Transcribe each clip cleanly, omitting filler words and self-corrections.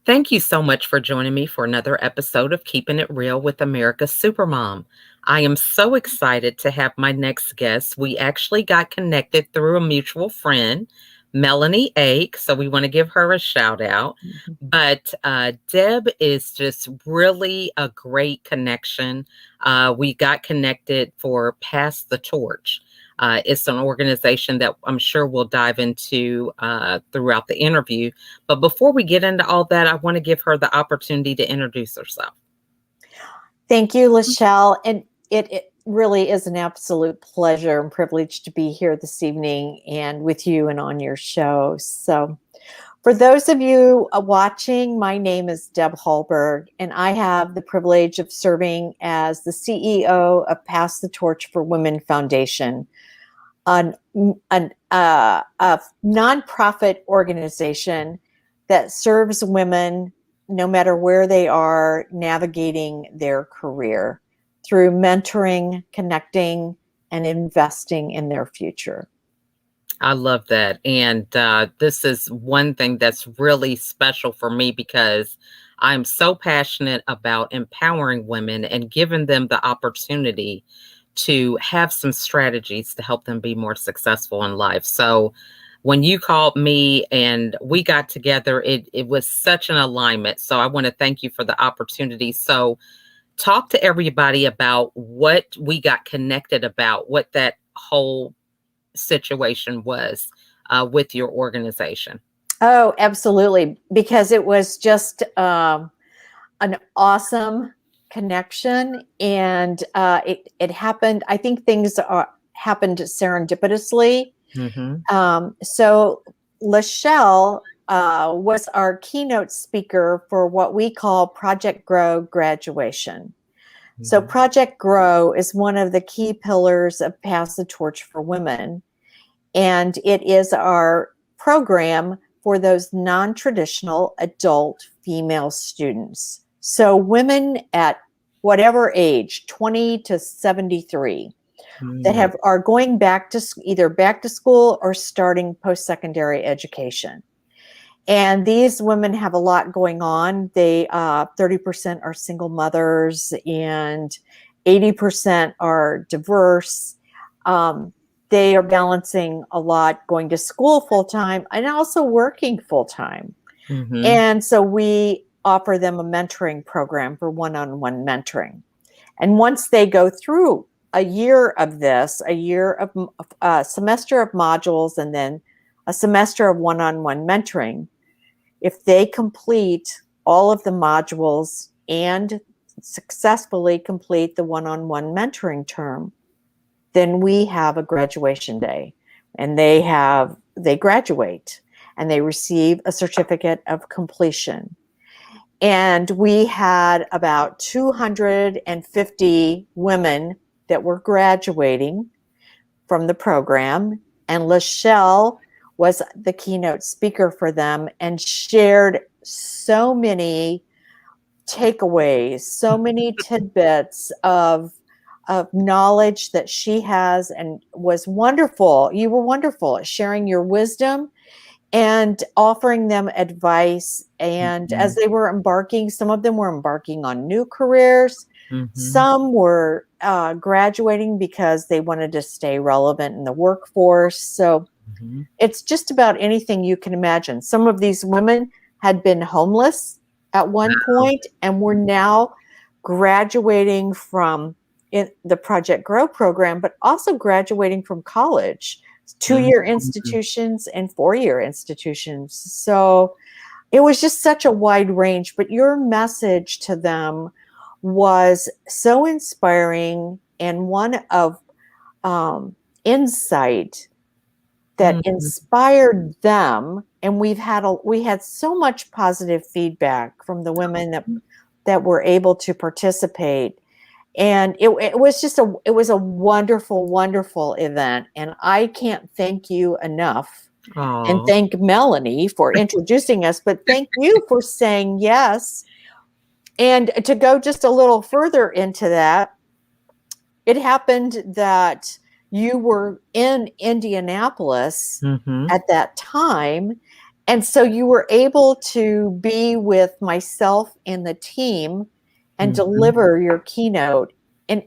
Thank you so much for joining me for another episode of Keeping It Real with America's Supermom. I am so excited to have my next guest. We actually got connected through a mutual friend, Melanie Ake, so we want to give her a shout out. Mhm. But Deb is just really a great connection. We got connected for Pass the Torch. It's an organization that I'm sure we'll dive into throughout the interview. But before we get into all that, I want to give her the opportunity to introduce herself. Thank you, Lachelle. And it really is an absolute pleasure and privilege to be here this evening and with you and on your show. So, for those of you watching, my name is Deb Hallberg, and I have the privilege of serving as the CEO of Pass the Torch for Women Foundation, a nonprofit organization that serves women no matter where they are navigating their career through mentoring, connecting, and investing in their future. I love that. And this is one thing that's really special for me because I'm so passionate about empowering women and giving them the opportunity to have some strategies to help them be more successful in life. So when you called me and we got together, it was such an alignment. So I want to thank you for the opportunity. So talk to everybody about what we got connected about, what that whole situation was with your organization. Oh, absolutely. Because it was just an awesome connection. And it happened, I think things happened serendipitously. Mm-hmm. So Lachelle was our keynote speaker for what we call Project Grow graduation. So Mm-hmm. Project Grow is one of the key pillars of Pass the Torch for Women. And it is our program for those non-traditional adult female students. So women at whatever age, 20 to 73, that are going back to either back to school or starting post-secondary education. And these women have a lot going on. They 30% are single mothers and 80% are diverse. They are balancing a lot, going to school full time and also working full time. Mm-hmm. And so we offer them a mentoring program for one-on-one mentoring. And once they go through a year of this, a semester of modules, and then a semester of one-on-one mentoring, if they complete all of the modules and successfully complete the one-on-one mentoring term, then we have a graduation day, and they graduate and they receive a certificate of completion. And we had about 250 women that were graduating from the program, and Lachelle was the keynote speaker for them and shared so many takeaways, so many tidbits of knowledge that she has, and was wonderful. You were wonderful at sharing your wisdom and offering them advice. And Mm-hmm. as they were embarking, some of them were embarking on new careers. Mm-hmm. Some were graduating because they wanted to stay relevant in the workforce. So Mm-hmm. it's just about anything you can imagine. Some of these women had been homeless at one point and were now graduating from the Project Grow program, but also graduating from college, 2-year institutions and 4-year institutions. So it was just such a wide range, but your message to them was so inspiring and one of insight that Mm-hmm. inspired them. And we had so much positive feedback from the women that were able to participate. And it was a wonderful, wonderful event. And I can't thank you enough, and Aw. thank Melanie for introducing us, but thank you for saying yes. And to go just a little further into that, it happened that you were in Indianapolis Mm-hmm. at that time, And so you were able to be with myself and the team and Mhm. deliver your keynote. And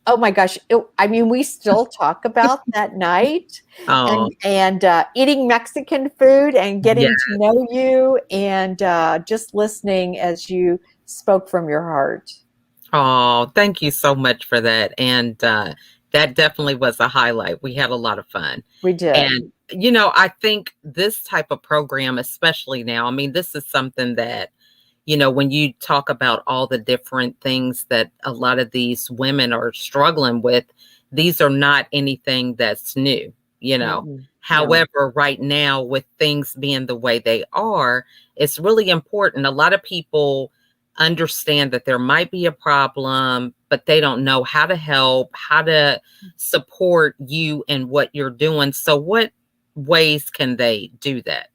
oh my gosh, I mean, we still talk about that night Oh, and eating Mexican food and yeah. getting to know you and just listening as you spoke from your heart. Oh, thank you so much for that. And that definitely was a highlight. We had a lot of fun. We did. And, I think this type of program, especially now, I mean, this is something that, when you talk about all the different things that a lot of these women are struggling with, these are not anything that's new. Mm-mm. No. However, right now, with things being the way they are, it's really important. A lot of people understand that there might be a problem, but they don't know how to help, how to support you and what you're doing. So, what ways can they do that?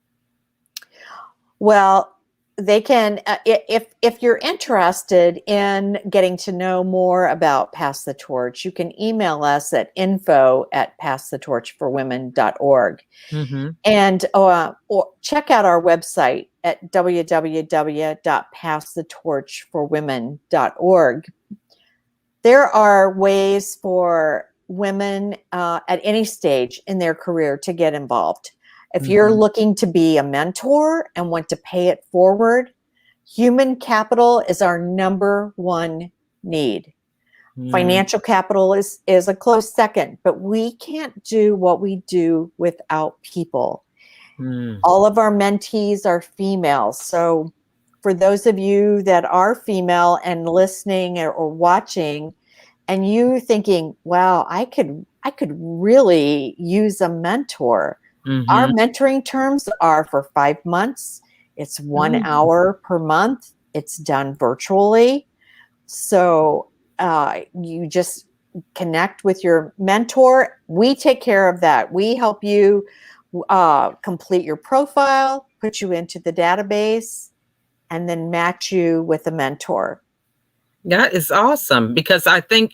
Well, they can if you're interested in getting to know more about Pass the Torch, you can email us at info@passthetorchforwomen.org Mm-hmm. and or check out our website at www.passthetorchforwomen.org. There are ways for women at any stage in their career to get involved. If you're Mm-hmm. looking to be a mentor and want to pay it forward, human capital is our number one need. Mm-hmm. Financial capital is a close second, but we can't do what we do without people. All of our mentees are female. So for those of you that are female and listening or watching, and you thinking, wow, I could really use a mentor. Our Mm-hmm. mentoring terms are for 5 months. It's 1 hour per month. It's done virtually. So you just connect with your mentor. We take care of that. We help you complete your profile, put you into the database, and then match you with a mentor. That is awesome because I think,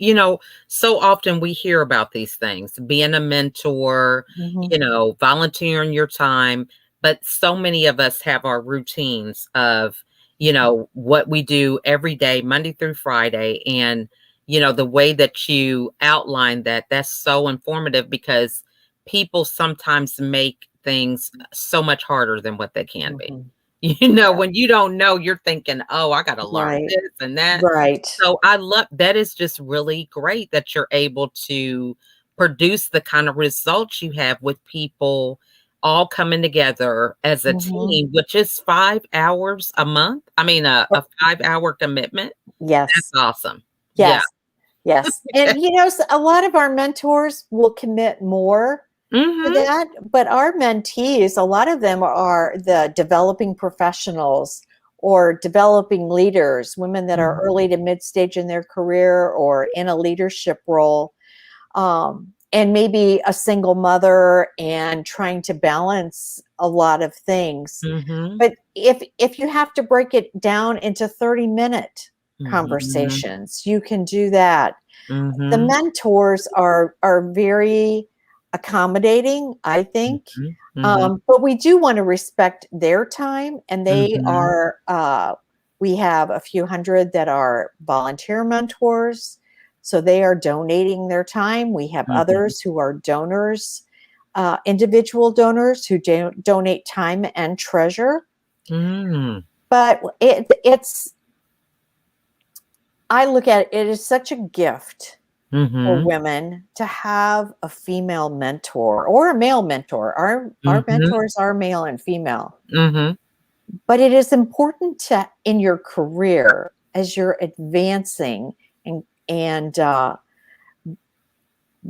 so often we hear about these things, being a mentor, Mhm. volunteering your time, but so many of us have our routines of, what we do every day, Monday through Friday. And, the way that you outline that, that's so informative because people sometimes make things so much harder than what they can be. Mhm. Yeah. When you don't know, you're thinking, oh, I got to learn Right. this and that. Right. So I love that is just really great that you're able to produce the kind of results you have with people all coming together as a Mhm. team, which is 5 hours a month. I mean, a 5 hour commitment. That's Yes. awesome. Yeah. Yes. Yes. And a lot of our mentors will commit more to Mm-hmm. that, but our mentees, a lot of them are the developing professionals or developing leaders, women that are early to mid stage in their career or in a leadership role. And maybe a single mother and trying to balance a lot of things. Mm-hmm. But if you have to break it down into 30-minute Mm-hmm. conversations, you can do that. The Mm-hmm. mentors are very accommodating, I think. Mm-hmm. Mm-hmm. But we do want to respect their time, and they Mm-hmm. are. We have a few hundred that are volunteer mentors, so they are donating their time. We have Mm-hmm. others who are donors, individual donors who donate time and treasure. Mm-hmm. But it's. I look at it, it is such a gift for Mm-hmm. women to have a female mentor or a male mentor. Our mentors are male and female. Mm-hmm. But it is important to in your career as you're advancing and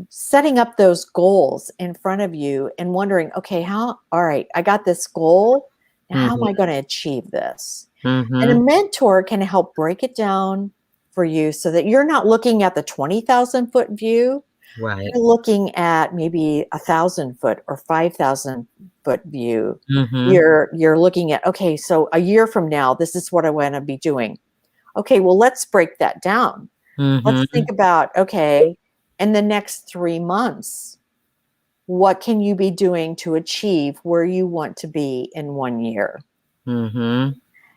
setting up those goals in front of you and wondering, okay, all right, I got this goal. Now how am I Mm-hmm. going to achieve this? And a Mm-hmm. mentor can help break it down for you so that you're not looking at the 20,000-foot view. Right. You're looking at maybe 1,000-foot or 5,000-foot view. Mhm. You're looking at, okay, so a year from now, this is what I want to be doing. Okay, well, let's break that down. Let's think Mhm. about, okay, in the next 3 months, what can you be doing to achieve where you want to be in 1 year? Mm-hmm.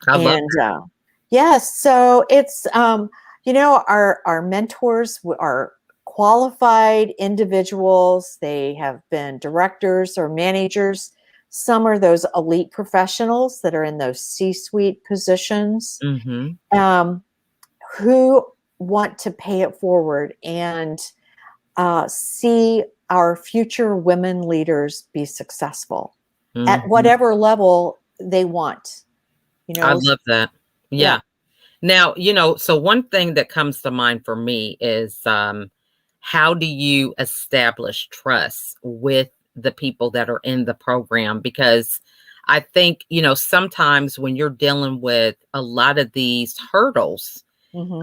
I love And yes, so it's our mentors are qualified individuals. They have been directors or managers. Some are those elite professionals that are in those C-suite positions, that. Mm-hmm. um, who want to pay it forward and see our future women leaders be successful at Mm-hmm. whatever level they want. You I know, love that. yeah. Yeah. Now, so one thing that comes to mind for me is how do you establish trust with the people that are in the program? Because I think, sometimes when you're dealing with a lot of these hurdles, Hmm.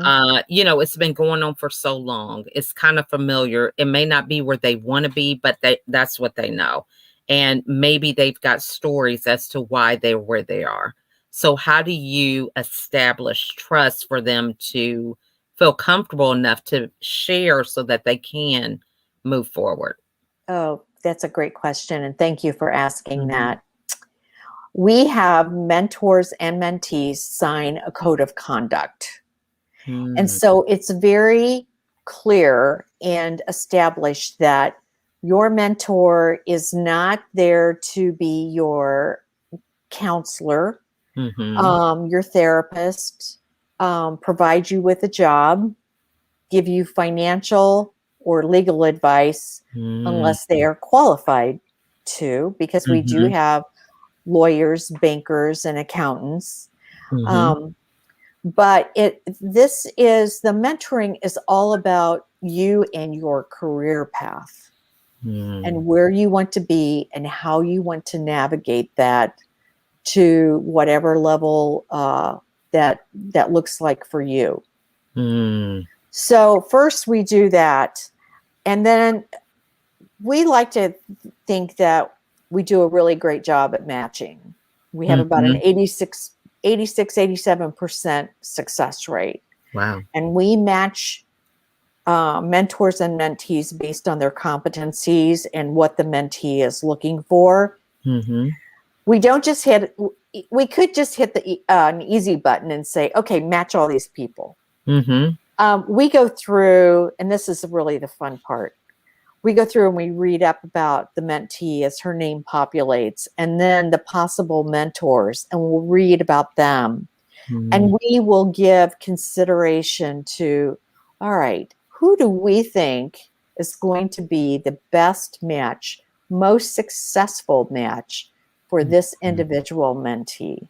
it's been going on for so long. It's kind of familiar. It may not be where they want to be, but that's what they know. And maybe they've got stories as to why they're where they are. So how do you establish trust for them to feel comfortable enough to share so that they can move forward? Oh, that's a great question. And thank you for asking Mm-hmm. that. We have mentors and mentees sign a code of conduct. And Mm-hmm. so it's very clear and established that your mentor is not there to be your counselor, Mm-hmm. your therapist, provide you with a job, give you financial or legal advice unless they are qualified to, because we do Mm-hmm. have lawyers, bankers, and accountants. Mm-hmm. Um, but the mentoring is all about you and your career path Mm-hmm. and where you want to be and how you want to navigate that to whatever level that looks like for you. Mm-hmm. So first we do that, and then we like to think that we do a really great job at matching. We have about an Mm-hmm. 87% success rate. Wow. And we match mentors and mentees based on their competencies and what the mentee is looking for. Mm-hmm. We don't just we could just hit an easy button and say, okay, match all these people. Mm-hmm. We go through, and this is really the fun part. We go through and we read up about the mentee as her name populates, and then the possible mentors, and we'll read about them. Mm-hmm. And we will give consideration to, all right, who do we think is going to be the best match, most successful match for this individual mentee?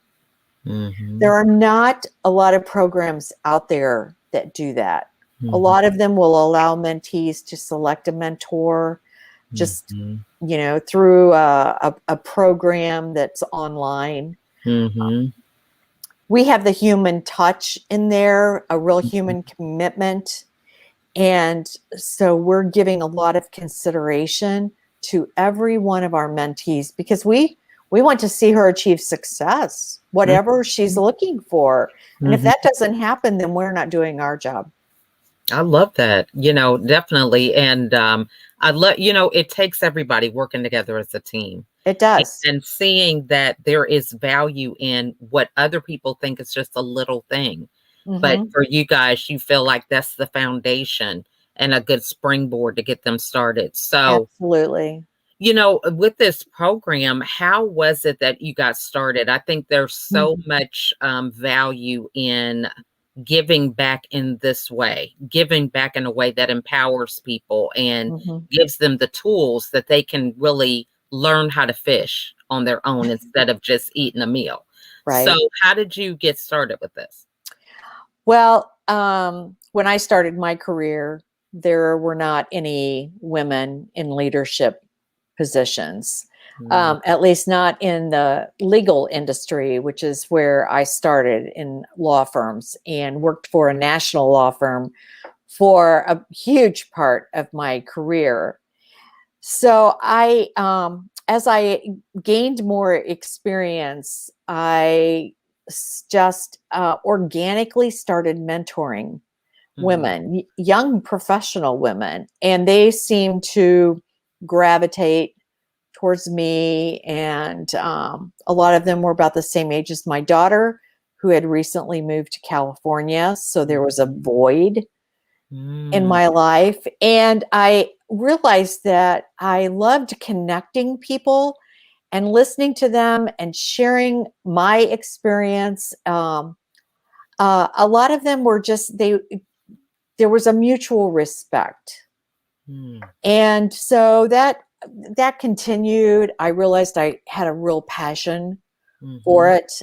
Mm-hmm. There are not a lot of programs out there that do that. A Mm-hmm. lot of them will allow mentees to select a mentor just, Mhm. through a program that's online. Mhm. We have the human touch in there, a real Mhm. human commitment. And so we're giving a lot of consideration to every one of our mentees because we want to see her achieve success, whatever she's Mhm. looking for. And if Mhm. that doesn't happen, then we're not doing our job. I love that, definitely. And I love, it takes everybody working together as a team It does. and seeing that there is value in what other people think is just a little thing. But Hmm. for you guys, you feel like that's the foundation and a good springboard to get them started. So, Absolutely. with this program, how was it that you got started? I think there's so Mhm. much value in giving back in this way, giving back in a way that empowers people and Mhm. gives them the tools that they can really learn how to fish on their own instead of just eating a meal. So, Right. how did you get started with this? Well, when I started my career, there were not any women in leadership positions, Mm, at least not in the legal industry, which is where I started in law firms and worked for a national law firm for a huge part of my career. So as I gained more experience, I just organically started mentoring mhm, women, young professional women, and they seem to gravitate towards me. And a lot of them were about the same age as my daughter, who had recently moved to California. So there was a void in Mm, my life. And I realized that I loved connecting people and listening to them and sharing my experience. A lot of them were just, there was a mutual respect. mm, And so that continued. I realized I had a real passion for mhm, it.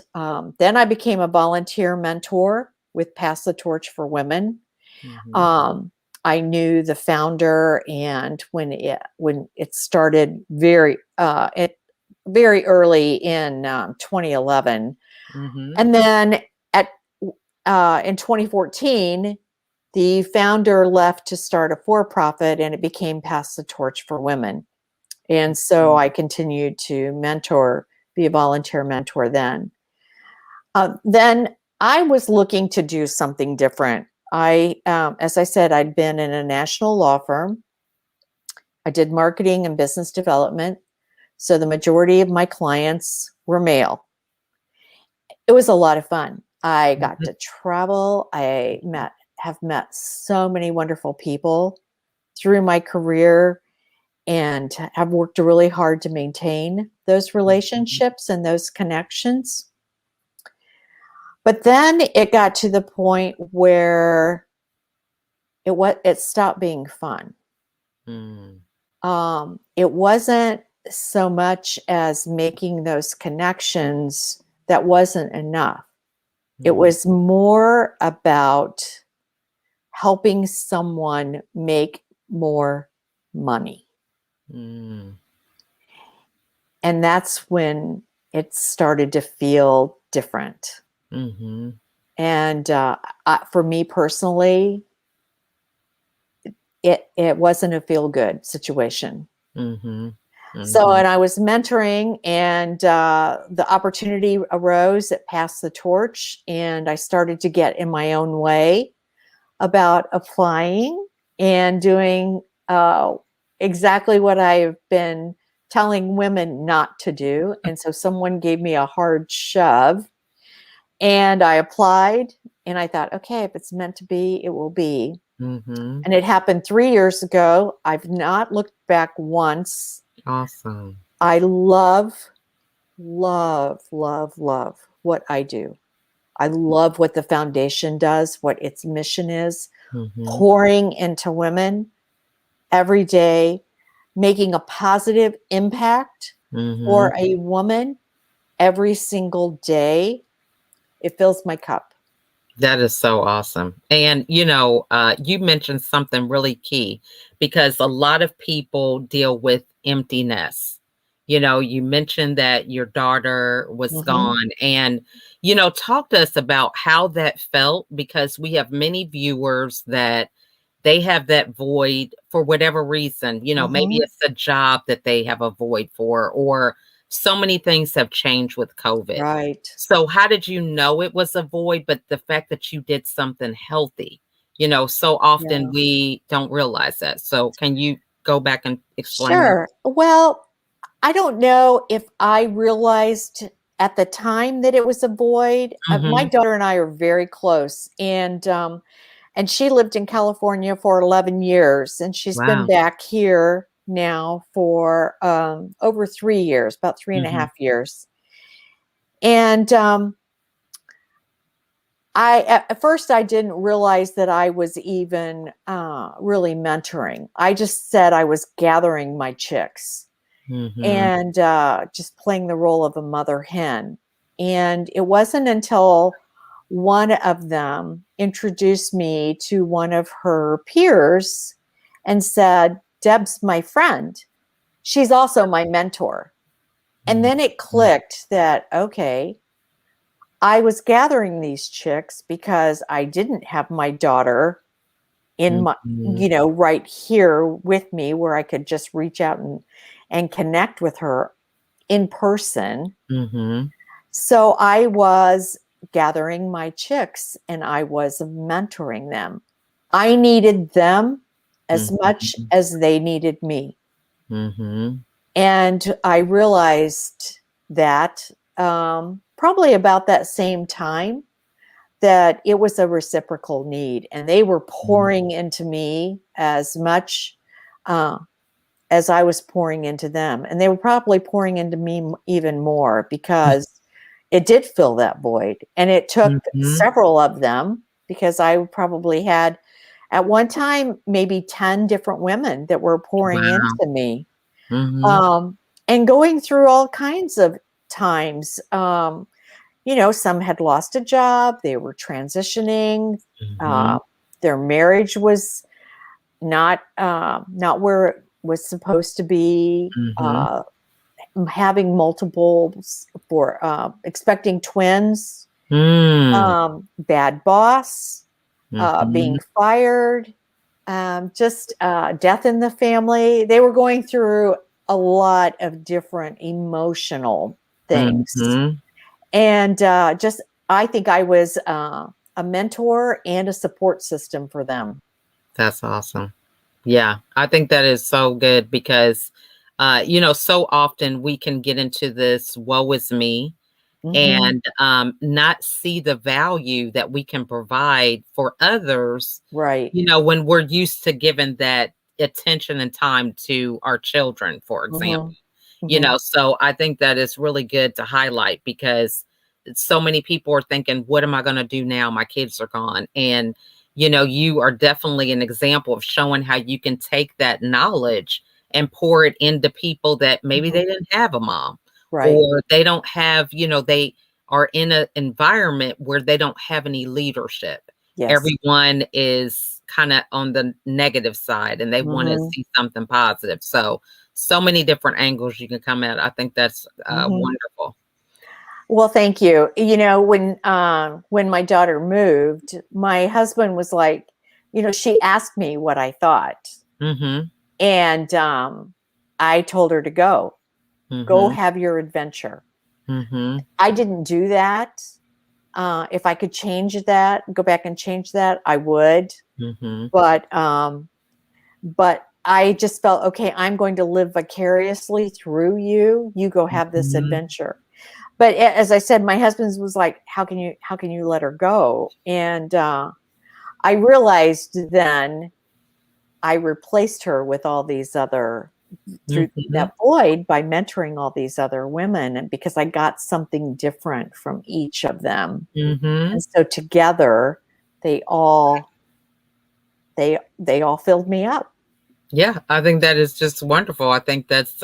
Then I became a volunteer mentor with Pass the Torch for Women. mhm, Um, I knew the founder, and when it started very early in 2011, mhm, and then at in 2014, the founder left to start a for-profit, and it became Pass the Torch for Women. And so mhm, I continued to be a volunteer mentor then. Then I was looking to do something different. As I said, I'd been in a national law firm. I did marketing and business development. So the majority of my clients were male. It was a lot of fun. I got mhm, to travel. Have met so many wonderful people through my career, and have worked really hard to maintain those mhm, relationships and those connections. But then it got to the point where it stopped being fun. mm, It wasn't so much as making those connections that wasn't enough. It mm, was more about helping someone make more money. mm, And that's when it started to feel different. mhm, And for me personally, it wasn't a feel good situation. mhm, So, mhm, and I was mentoring, and the opportunity arose at Pass the Torch, and I started to get in my own way about applying and doing exactly what I've been telling women not to do. And so someone gave me a hard shove, and I applied, and I thought, okay, if it's meant to be, it will be. mhm. And it happened 3 years ago. I've not looked back once. Awesome. I love, love, love, love what I do. I love what the foundation does, what its mission is, Mhm, pouring into women every day, making a positive impact mhm. for a woman every single day. It fills my cup. That is so awesome. And, you mentioned something really key because a lot of people deal with emptiness. You mentioned that your daughter was Mhm, gone and, talk to us about how that felt because we have many viewers that they have that void for whatever reason. Maybe mhm. it's a job that they have a void for, or so many things have changed with COVID. Right. So how did you know it was a void? But the fact that you did something healthy, so often Yeah. we don't realize that. So can you go back and explain that? Sure. Well, I don't know if I realized at the time that it was a void. My Mhm. daughter and I are very close, and she lived in California for 11 years, and she's been Wow. back here now for over 3 years, about three and a Mhm. half years. And at first I didn't realize that I was even really mentoring. I just said I was gathering my chicks Mhm. and just playing the role of a mother hen. And it wasn't until one of them introduced me to one of her peers and said, Deb's my friend. She's also my mentor. And then it Mhm. clicked that, okay, I was gathering these chicks because I didn't have my daughter in my, Mhm. right here with me where I could just reach out and connect with her in person. Mhm. So I was gathering my chicks and I was mentoring them. I needed them as much Mhm. as they needed me. Mhm. And I realized that probably about that same time that it was a reciprocal need, and they were Mhm. pouring into me as much uh, as I was pouring into them. And they were probably pouring into me even more because it did fill that void. And it took Mhm. several of them because I probably had at one time maybe 10 different women that were pouring Wow. into me, Mhm. um, and going through all kinds of times. Some had lost a job, they were transitioning, uh, Mhm. their marriage was not where it was supposed to be. Mhm. Having multiples for expecting twins, Mm. bad boss, being Mhm. fired, just death in the family. They were going through a lot of different emotional things. Mhm. And just, I think I was a mentor and a support system for them. That's awesome. Yeah, I think that is so good because, so often we can get into this woe is me Hmm. and not see the value that we can provide for others, Right. when we're used to giving that attention and time to our children, for example. Hmm. Hmm. So I think that is really good to highlight because so many people are thinking, what am I going to do now? My kids are gone. And, you are definitely an example of showing how you can take that knowledge and pour it into people that maybe Hmm. they didn't have a mom Right. or they don't have, they are in an environment where they don't have any leadership. Yes. Everyone is kind of on the negative side and they want to Hmm. see something positive. So many different angles you can come at. I think that's Hmm. wonderful. Well, thank you. When my daughter moved, my husband was like, she asked me what I thought, Mhm. and I told her to go Mhm. have your adventure. Mhm. I didn't do that. If I could change that, go back and change that, I would. Mhm. But I just felt, okay, I'm going to live vicariously through you. You go have this Mhm. adventure. But as I said, my husband was like, how can you let her go? And I realized then I replaced her with all these other through Mhm. that void by mentoring all these other women, and because I got something different from each of them. Mhm. And so together they all they all filled me up. Yeah, I think that is just wonderful. I think that's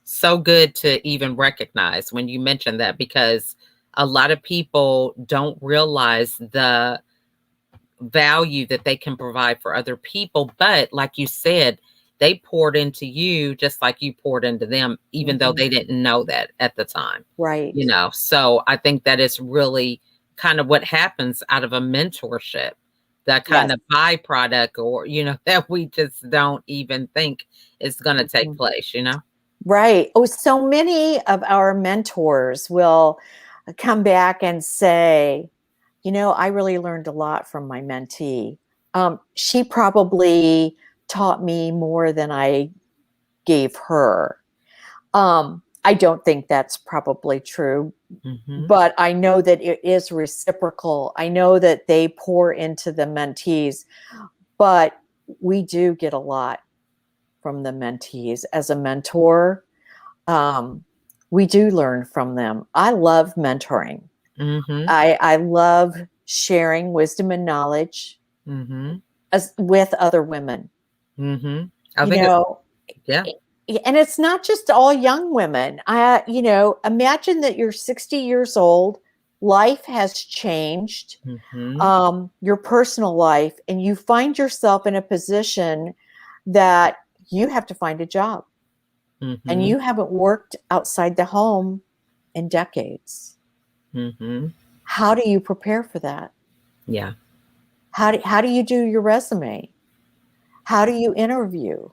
so good to even recognize when you mention that because a lot of people don't realize the value that they can provide for other people. But like you said, they poured into you just like you poured into them, even though Mhm. they didn't know that at the time. Right. So I think that is really kind of what happens out of a mentorship, that kind Yes. of byproduct, or, that we just don't even think is going to take Mhm. place. Right. Oh, so many of our mentors will come back and say, I really learned a lot from my mentee. She probably taught me more than I gave her. I don't think that's probably true, Hmm. but I know that it is reciprocal. I know that they pour into the mentees, but we do get a lot from the mentees. As a mentor, um, we do learn from them. I love mentoring. Hmm. I love sharing wisdom and knowledge Hmm. with other women. Hmm. I You think it's, know, yeah. and it's not just all young women. Imagine that you're 60 years old, life has changed, Hmm. your personal life, and you find yourself in a position that you have to find a job and Hmm. you haven't worked outside the home in decades. Hmm. How do you prepare for that? Yeah. How do you do your resume? How do you interview?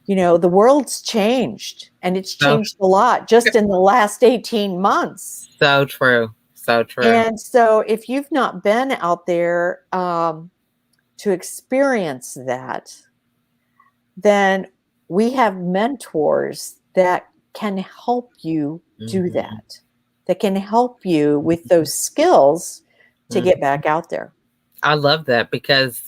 The world's changed, and it's So changed a lot just in the last 18 months. so true. So true. And so if you've not been out there to experience that, then we have mentors that can help you do Mhm. that can help you with those skills to Mhm. get back out there. I love that because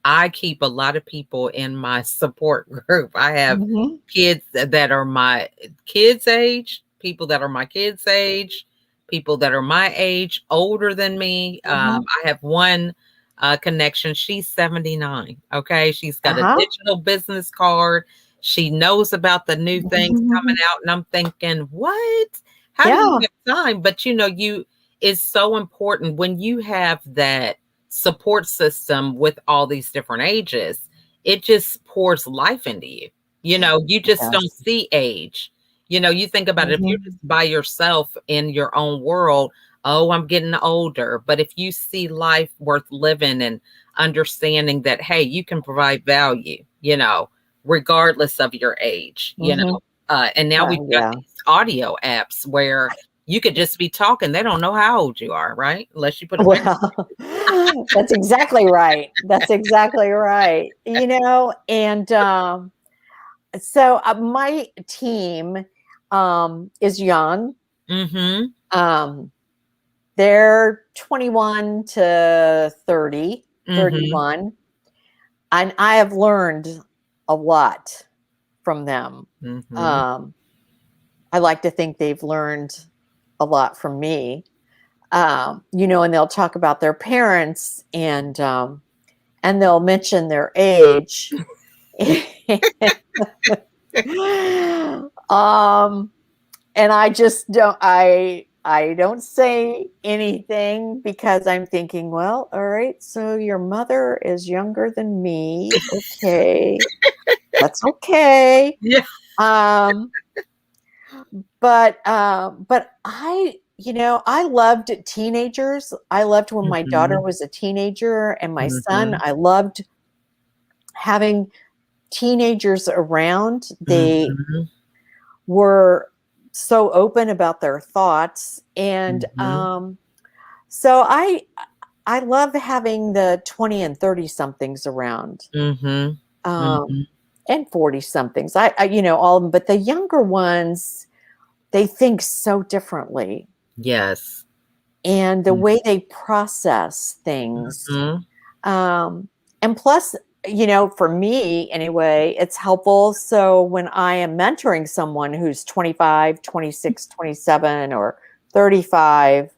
I keep a lot of people in my support group. I have Mhm. kids that are my kids' age, people that are my kids' age, people that are my age, older than me. Mhm. I have one connection. She's 79. Okay. She's got a Uh-huh. digital business card. She knows about the new things coming Mhm. out. And I'm thinking, what? How do you Yeah. have time? But it's so important when you have that support system with all these different ages. It just pours life into you. You just don't Yes. see age. You think about it, if you're Mhm. just by yourself in your own world, oh, I'm getting older. But if you see life worth living and understanding that, hey, you can provide value, regardless of your age, Mhm. and now we've got Yeah. these audio apps where you could just be talking. They don't know how old you are, right? Unless you put a picture. Well, that's exactly right. That's exactly right. And so my team is young. Mhm. Um, they're 21 to 30, Mhm. 31, and I have learned a lot from them. Mhm. Um, I like to think they've learned a lot from me. And they'll talk about their parents and they'll mention their age. um, and I just I don't say anything because I'm thinking, well, all right, so your mother is younger than me. Okay. That's okay. Yeah. Um, but I loved teenagers. I loved when my daughter Mhm. was a teenager and my son. Mhm. I loved having teenagers around. They Mhm. were so open about their thoughts, and Mhm. so I love having the 20 and 30 somethings around. Mhm. Um, Mhm. and 40 somethings. All of them, but the younger ones, they think so differently. Yes. And the way they process things. Mhm. Um, and plus, for me anyway, it's helpful. So when I am mentoring someone who's 25, 26, 27, or 35,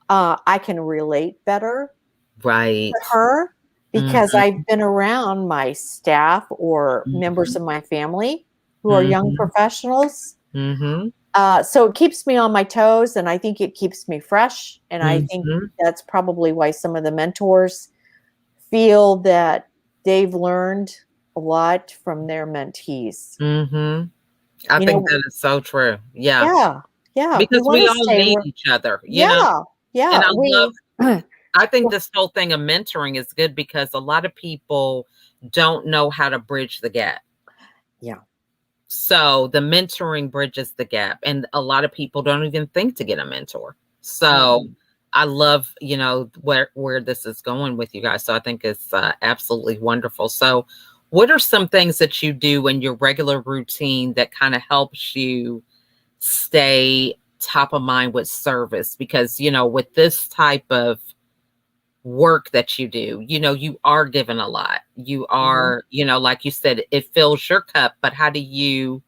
I can relate better to Right. her because Mhm. I've been around my staff or members Mhm. of my family who are young Mhm. professionals. Mhm. So it keeps me on my toes, and I think it keeps me fresh. And I think Mhm. that's probably why some of the mentors feel that they've learned a lot from their mentees. Mhm. I You think know, that is so true. Yeah. yeah, yeah, we Because want we to all stay. need each other. Yeah, And yeah, I think this whole thing of mentoring is good because a lot of people don't know how to bridge the gap. yeah. So the mentoring bridges the gap, and a lot of people don't even think to get a mentor. So Mm. I love, where this is going with you guys. So I think it's absolutely wonderful. So, what are some things that you do in your regular routine that kind of helps you stay top of mind with service? Because with this type of work that you are given a lot. You Mhm. are, like you said, it fills your cup, but how do you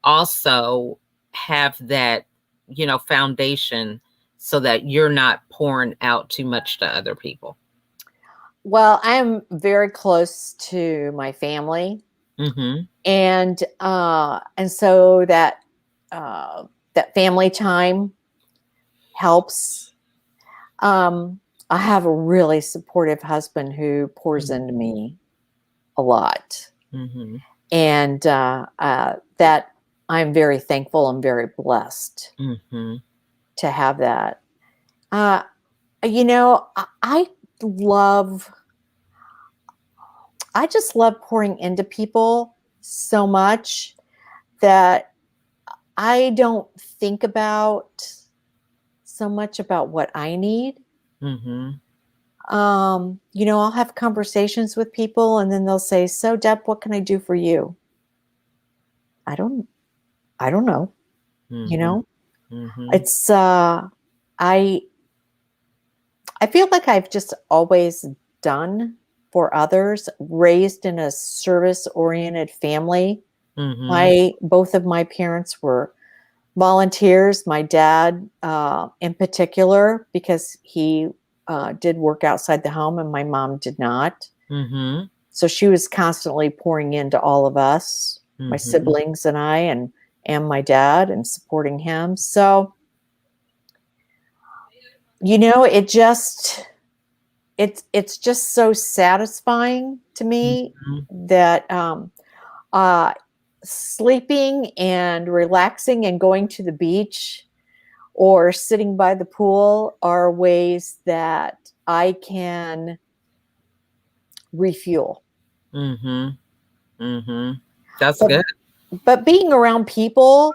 also have that, foundation so that you're not pouring out too much to other people? Well, I am very close to my family, Mhm. and so uh, that family time helps. Um, I have a really supportive husband who pours into me a lot, Mhm. and that I'm very thankful and very blessed Mhm. to have that. Uh, I love, I just love pouring into people so much that I don't think about so much about what I need. Mhm. I'll have conversations with people and then they'll say, "So, Deb, what can I do for you?" I don't I don't know, you Mhm. know? Mhm. It's I I feel like I've just always done for others, raised in a service-oriented family. Mhm. My both of my parents were volunteers. My dad, in particular, because he did work outside the home, and my mom did not. Mhm. So she was constantly pouring into all of us, my Mhm. siblings and I, and my dad, and supporting him. So it's just so satisfying to me Mhm. that uh, sleeping and relaxing and going to the beach or sitting by the pool are ways that I can refuel. Mhm. Mhm. That's But good. but being around people,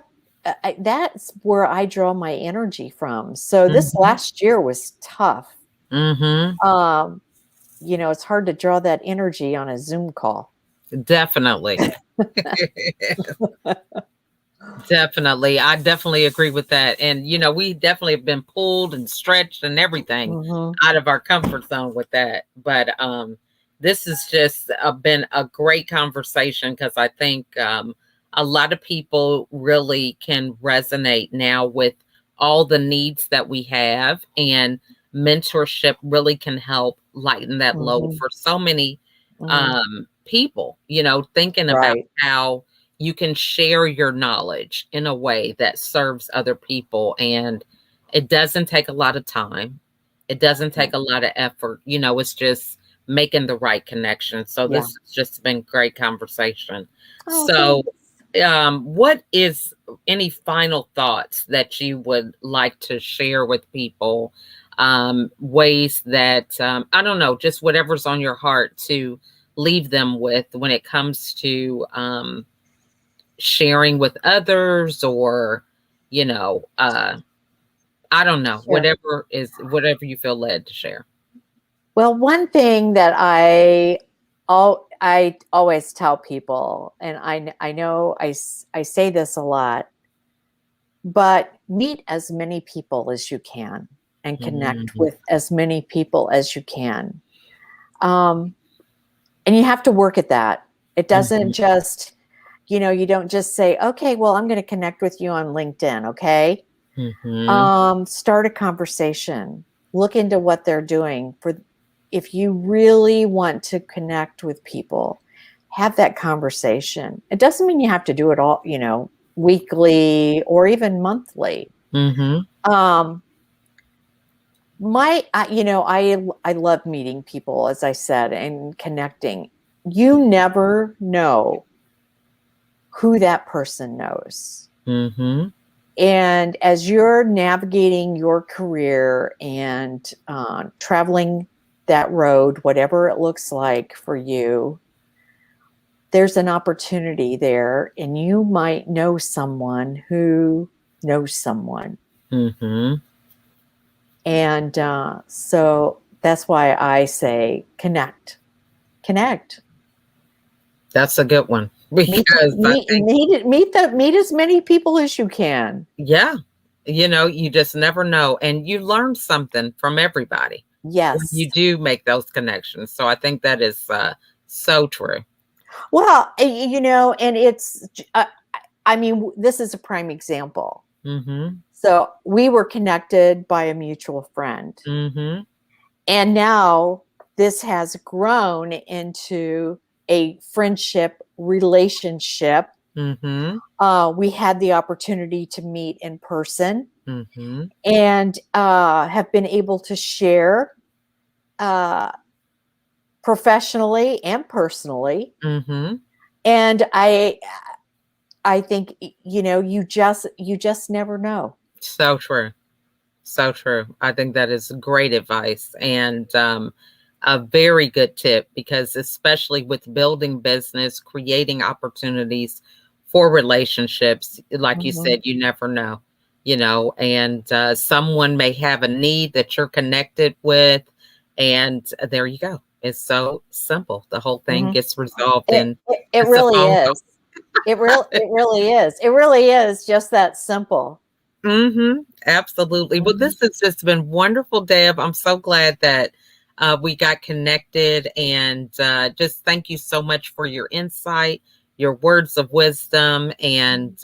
that's where I draw my energy from. So this Mhm. last year was tough. Mhm. Um, it's hard to draw that energy on a Zoom call. Definitely. Definitely. I definitely agree with that. And, we definitely have been pulled and stretched and everything Mhm. out of our comfort zone with that. But this has just been a great conversation because I think a lot of people really can resonate now with all the needs that we have. And mentorship really can help lighten that load Mhm. for so many Mhm. people, thinking about Right. how you can share your knowledge in a way that serves other people. And it doesn't take a lot of time. It doesn't take Yeah. a lot of effort. It's just making the right connection. So Yeah. this has just been great conversation. Oh, So, thanks. what is any final thoughts that you would like to share with people? Ways that, I don't know, just whatever's on your heart to leave them with when it comes to, sharing with others or, you know, uh, I don't know, Sure. whatever you feel led to share. Well, one thing that I always tell people, and I know I say this a lot, but meet as many people as you can and connect Mhm. with as many people as you can. Um, and you have to work at that. It doesn't Mhm. just, you don't just say, okay, well, I'm going to connect with you on LinkedIn. Okay. Mhm. Start a conversation. Look into what they're doing. For if you really want to connect with people, have that conversation. It doesn't mean you have to do it all, weekly or even monthly. Mhm. Um, I love meeting people, as I said, and connecting. You never know who that person knows. Mhm. And as you're navigating your career and traveling that road, whatever it looks like for you, there's an opportunity there, and you might know someone who knows someone. Mhm. And so that's why I say connect, connect. That's a good one Meet, because I meet, think, meet as many people as you can. yeah, you just never know. And you learn something from everybody when Yes. you do make those connections. So I think that is so true. Well, and I mean, this is a prime example. Mhm. So we were connected by a mutual friend. Mhm. And now this has grown into a friendship relationship. Mhm. We had the opportunity to meet in person Mhm. and have been able to share uh, professionally and personally. Mhm. And I think you just never know. So true. So true. I think that is great advice and a very good tip because, especially with building business, creating opportunities for relationships, like you Mhm. said, you never know, and someone may have a need that you're connected with. And there you go. It's so simple. The whole thing Mhm. gets resolved It in it it just a really phone call. is. It really is. It really is just that simple. Absolutely. Well, Mhm. this has just been wonderful, Deb. I'm so glad that we got connected, and just thank you so much for your insight, your words of wisdom. And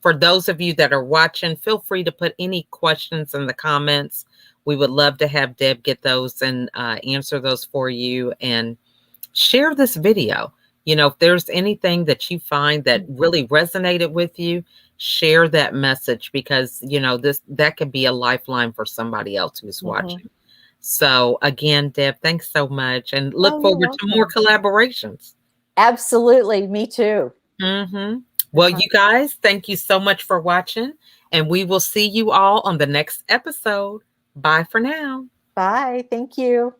for those of you that are watching, feel free to put any questions in the comments. We would love to have Deb get those and answer those for you. And share this video. You know, if there's anything that you find that really resonated with you, share that message, because, you know, that could be a lifeline for somebody else who's Mhm. watching. So again, Deb, thanks so much, and look Oh, you're forward to more welcome. collaborations. Absolutely, me too. hmm Well, Uh-huh. you guys, thank you so much for watching, and we will see you all on the next episode. Bye for now. Bye. Thank you.